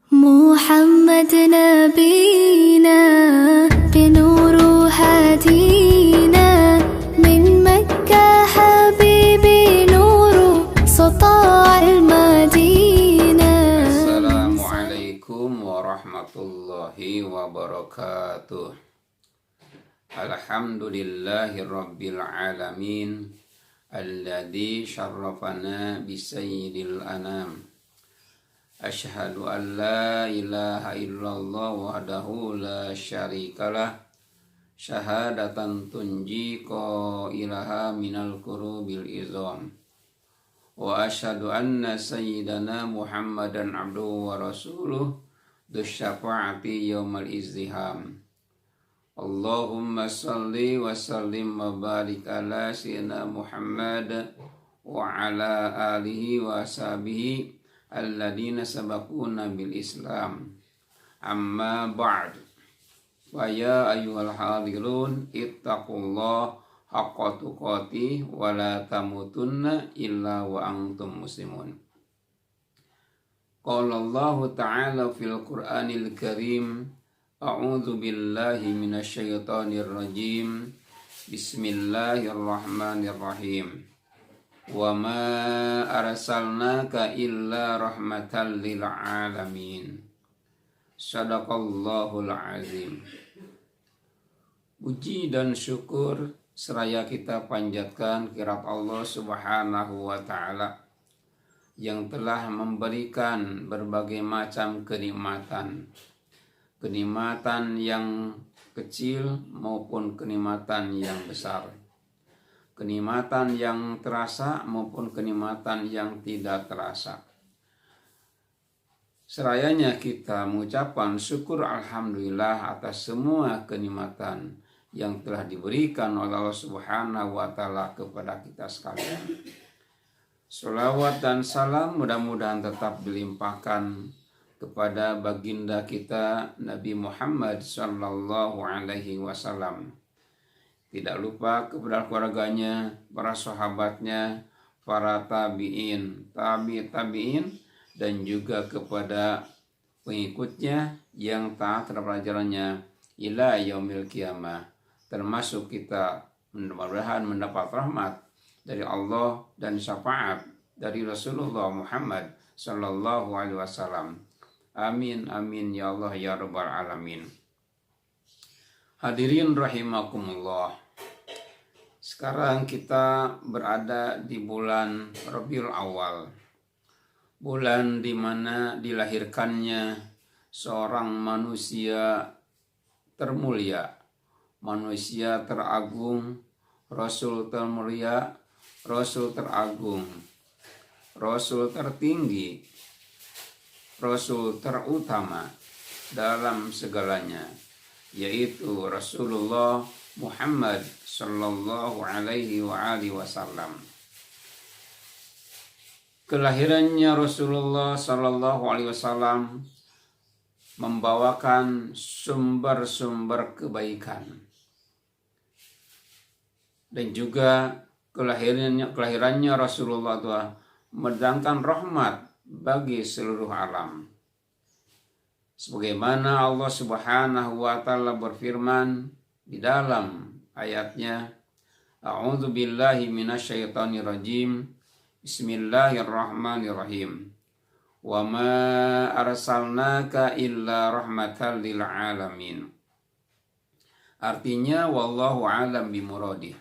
محمد نبينا بنور هدينا من مكة حبيبي نور سطاع المدينة. السلام عليكم ورحمة الله وبركاته. الحمد لله رب العالمين الذي شرفنا بسيد الأنام. Asyhadu an la ilaha illallah wahdahu la syarikalah syahadatan tunji qailaha minal kurubil izam. Wa asyhadu anna sayyidana Muhammadan abduhu wa rasuluh dusyafa'ati yaumal izdiham. Allahumma salli wa sallim wa barik ala sayyidina Muhammad wa ala alihi wa sahbihi alladzina sabaquna bil Islam. Amma ba'd. Wa ya ayyuhal hadirun ittaqullah haqqa tuqatih wa la tamutunna illa wa antum muslimun. Qala Allah ta'ala fil Qur'anil Karim, a'udzu billahi minasy syaithanir rajim. Bismillahirrahmanirrahim. Wa ma arsalnaka illa rahmatan lil alamin. Shadaqallahul azim. Puji dan syukur seraya kita panjatkan kehadirat Allah Subhanahu wa taala yang telah memberikan berbagai macam kenikmatan. Kenikmatan yang kecil maupun kenikmatan yang besar. Kenikmatan yang terasa maupun kenikmatan yang tidak terasa. Serayanya kita mengucapkan syukur alhamdulillah atas semua kenikmatan yang telah diberikan oleh Allah Subhanahu wa taala kepada kita sekalian. Shalawat dan salam mudah-mudahan tetap dilimpahkan kepada baginda kita Nabi Muhammad sallallahu alaihi wasallam. Tidak lupa kepada keluarganya, para sahabatnya, para tabi'in, dan juga kepada pengikutnya yang taat terhadap ajarannya ila yaumil qiyamah. Termasuk kita mudah-mudahan mendapat rahmat dari Allah dan syafaat dari Rasulullah Muhammad sallallahu alaihi wasallam. Amin amin ya Allah ya rabbal alamin. Hadirin rahimakumullah. Sekarang kita berada di bulan Rabiul Awal. Bulan di mana dilahirkannya seorang manusia termulia, manusia teragung, Rasul termulia, Rasul teragung, Rasul tertinggi, Rasul terutama dalam segalanya, yaitu Rasulullah Muhammad sallallahu alaihi wa alihi wasallam. Kelahirannya Rasulullah sallallahu alaihi wasallam membawakan sumber-sumber kebaikan. Dan juga kelahirannya Rasulullah itu mendatangkan rahmat bagi seluruh alam. Sebagaimana Allah Subhanahu wa taala berfirman di dalam ayatnya, A'udzu billahi minasyaitonir rajim. Bismillahirrahmanirrahim. Wa ma arsalnaka illa rahmatan lil alamin. Artinya wallahu alam bimuradih.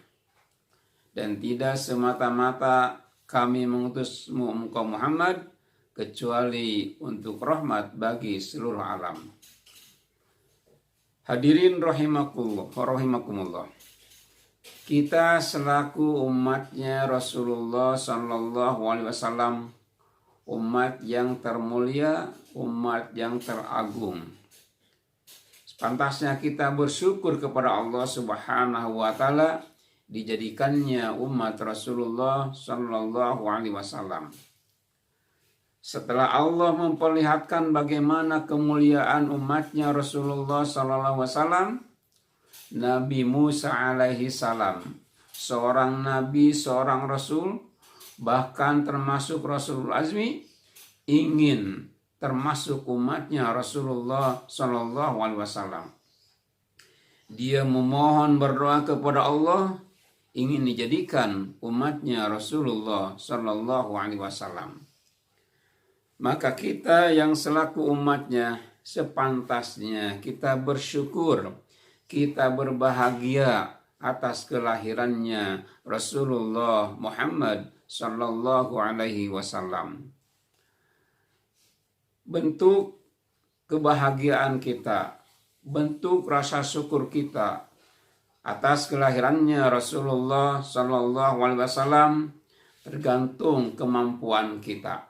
Dan tidak semata-mata kami mengutusmu engkau Muhammad kecuali untuk rahmat bagi seluruh alam. Hadirin rahimakumullah. Kita selaku umatnya Rasulullah sallallahu alaihi wasallam, umat yang termulia, umat yang teragung. Sepantasnya kita bersyukur kepada Allah Subhanahu wa taala dijadikannya umat Rasulullah sallallahu alaihi wasallam. Setelah Allah memperlihatkan bagaimana kemuliaan umatnya Rasulullah sallallahu alaihi wasallam, Nabi Musa alaihi salam, seorang nabi, seorang rasul, bahkan termasuk Rasulul Azmi, ingin termasuk umatnya Rasulullah Shallallahu Alaihi Wasallam. Dia memohon berdoa kepada Allah ingin dijadikan umatnya Rasulullah Shallallahu Alaihi Wasallam. Maka kita yang selaku umatnya sepantasnya kita bersyukur, kita berbahagia atas kelahirannya Rasulullah Muhammad Shallallahu Alaihi Wasallam. Bentuk kebahagiaan kita, bentuk rasa syukur kita atas kelahirannya Rasulullah Shallallahu Alaihi Wasallam tergantung kemampuan kita.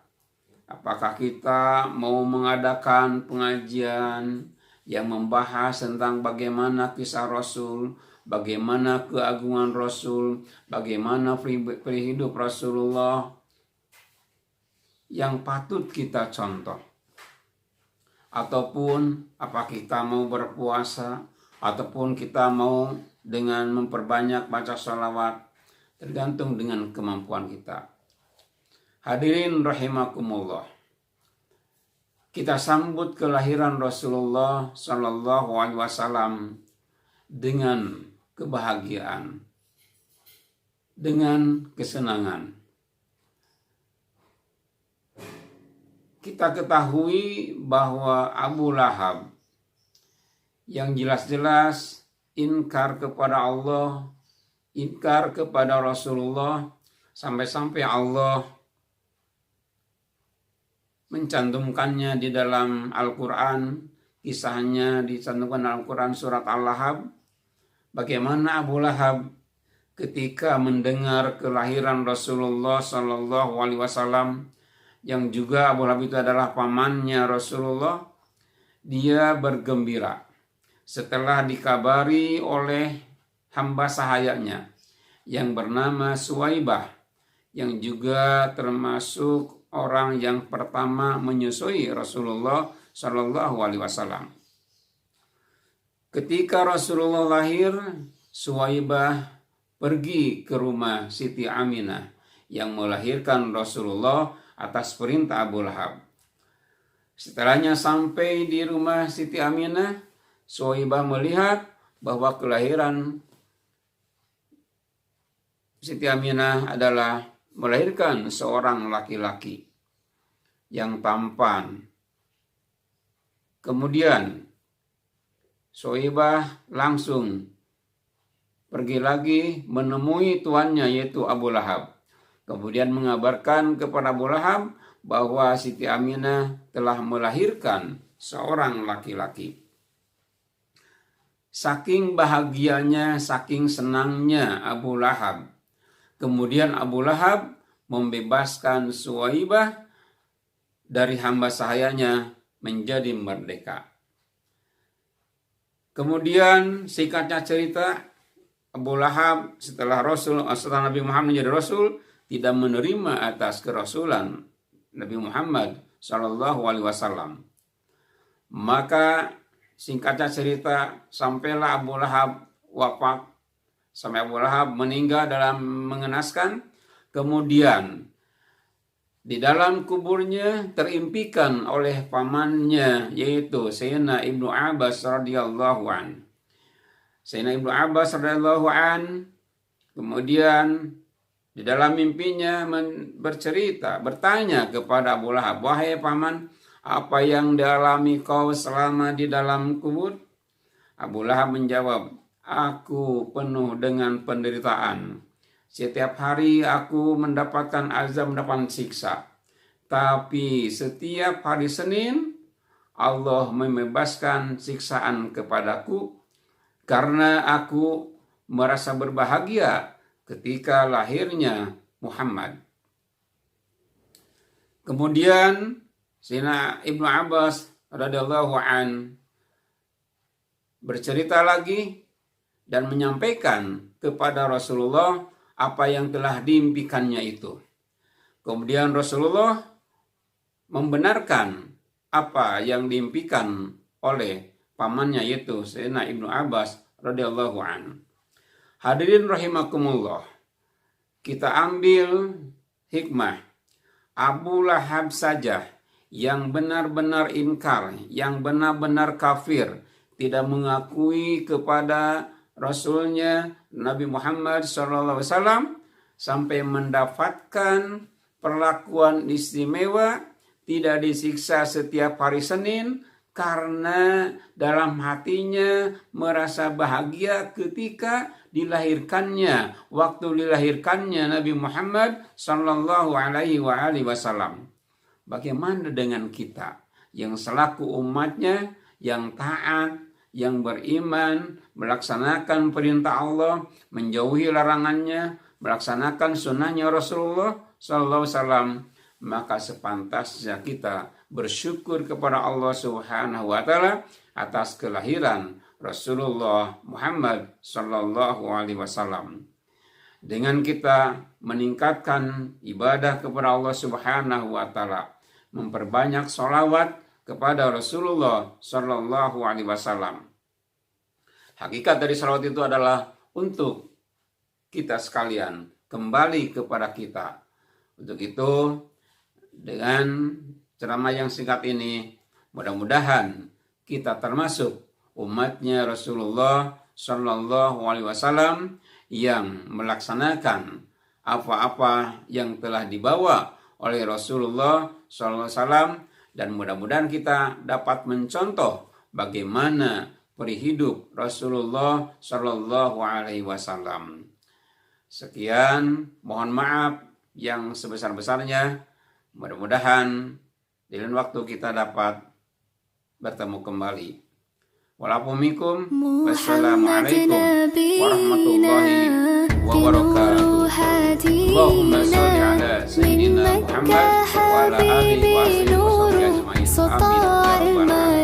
Apakah kita mau mengadakan pengajian yang membahas tentang bagaimana kisah Rasul, bagaimana keagungan Rasul, bagaimana hidup Rasulullah yang patut kita contoh. Ataupun apa kita mau berpuasa, ataupun kita mau dengan memperbanyak baca sholawat, tergantung dengan kemampuan kita. Hadirin rahimakumullah, kita sambut kelahiran Rasulullah Shallallahu Alaihi Wasallam dengan kebahagiaan, dengan kesenangan. Kita ketahui bahwa Abu Lahab yang jelas-jelas inkar kepada Allah, inkar kepada Rasulullah, sampai-sampai Allah mencantumkannya di dalam Al-Quran, kisahnya dicantumkan dalam Al-Quran surat Al-Lahab. Bagaimana Abu Lahab ketika mendengar kelahiran Rasulullah Shallallahu Alaihi Wasallam, yang juga Abu Lahab itu adalah pamannya Rasulullah, dia bergembira setelah dikabari oleh hamba sahayanya yang bernama Suwaibah, yang juga termasuk orang yang pertama menyusui Rasulullah Shallallahu Alaihi Wasallam. Ketika Rasulullah lahir, Suwaibah pergi ke rumah Siti Aminah yang melahirkan Rasulullah atas perintah Abu Lahab. Setelahnya sampai di rumah Siti Aminah, Suwaibah melihat bahwa kelahiran Siti Aminah adalah melahirkan seorang laki-laki yang tampan. Kemudian Suwaibah langsung pergi lagi menemui tuannya yaitu Abu Lahab. Kemudian mengabarkan kepada Abu Lahab bahwa Siti Aminah telah melahirkan seorang laki-laki. Saking bahagianya, saking senangnya Abu Lahab. Kemudian Abu Lahab membebaskan Suwaibah dari hamba sahayanya menjadi merdeka. Kemudian singkatnya cerita, Abu Lahab setelah Nabi Muhammad menjadi Rasul, tidak menerima atas kerasulan Nabi Muhammad Shallallahu Alaihi Wasallam. Maka singkatnya cerita, sampailah Abu Lahab wafat, sampai Abu Lahab meninggal dalam mengenaskan. Kemudian di dalam kuburnya terimpikan oleh pamannya yaitu Sayyidina Ibnu Abbas radhiyallahu an. Sayyidina Ibnu Abbas radhiyallahu an kemudian di dalam mimpinya bertanya kepada Abu Lahab, wahai paman, apa yang dialami kau selama di dalam kubur? Abu Lahab menjawab, aku penuh dengan penderitaan. Setiap hari aku mendapatkan azab, mendapatkan siksa. Tapi setiap hari Senin, Allah membebaskan siksaan kepadaku karena aku merasa berbahagia ketika lahirnya Muhammad. Kemudian Sayyidina Ibnu Abbas radhiyallahu an bercerita lagi dan menyampaikan kepada Rasulullah apa yang telah diimpikannya itu. Kemudian Rasulullah membenarkan apa yang diimpikan oleh pamannya yaitu Sayyidina Ibnu Abbas radhiyallahu an. Hadirin rahimakumullah, kita ambil hikmah. Abu Lahab saja yang benar-benar inkar, yang benar-benar kafir, tidak mengakui kepada Rasulnya Nabi Muhammad SAW, sampai mendapatkan perlakuan istimewa, tidak disiksa setiap hari Senin, karena dalam hatinya merasa bahagia ketika dilahirkannya, waktu dilahirkannya Nabi Muhammad sallallahu alaihi wasallam. Bagaimana dengan kita yang selaku umatnya, yang taat, yang beriman, melaksanakan perintah Allah, menjauhi larangannya, melaksanakan sunnahnya Rasulullah sallallahu alaihi wasallam? Maka sepantasnya kita bersyukur kepada Allah Subhanahu wa taala atas kelahiran Rasulullah Muhammad sallallahu alaihi wasallam. Dengan kita meningkatkan ibadah kepada Allah Subhanahu wa taala, memperbanyak sholawat kepada Rasulullah sallallahu alaihi wasallam. Hakikat dari sholawat itu adalah untuk kita sekalian, kembali kepada kita. Untuk itu, dengan ceramah yang singkat ini, mudah-mudahan kita termasuk umatnya Rasulullah Sallallahu Alaihi Wasallam yang melaksanakan apa-apa yang telah dibawa oleh Rasulullah Sallallahu Alaihi Wasallam, dan mudah-mudahan kita dapat mencontoh bagaimana perihidup Rasulullah Sallallahu Alaihi Wasallam. Sekian, mohon maaf yang sebesar-besarnya. Mudah-mudahan di lain waktu kita dapat bertemu kembali. Walaupunikum. Wassalamualaikum warahmatullahi wabarakatuh. Allahumma sholli ala sayyidina Muhammad wa ala alihi wa sahbihi ajma'in. Amin.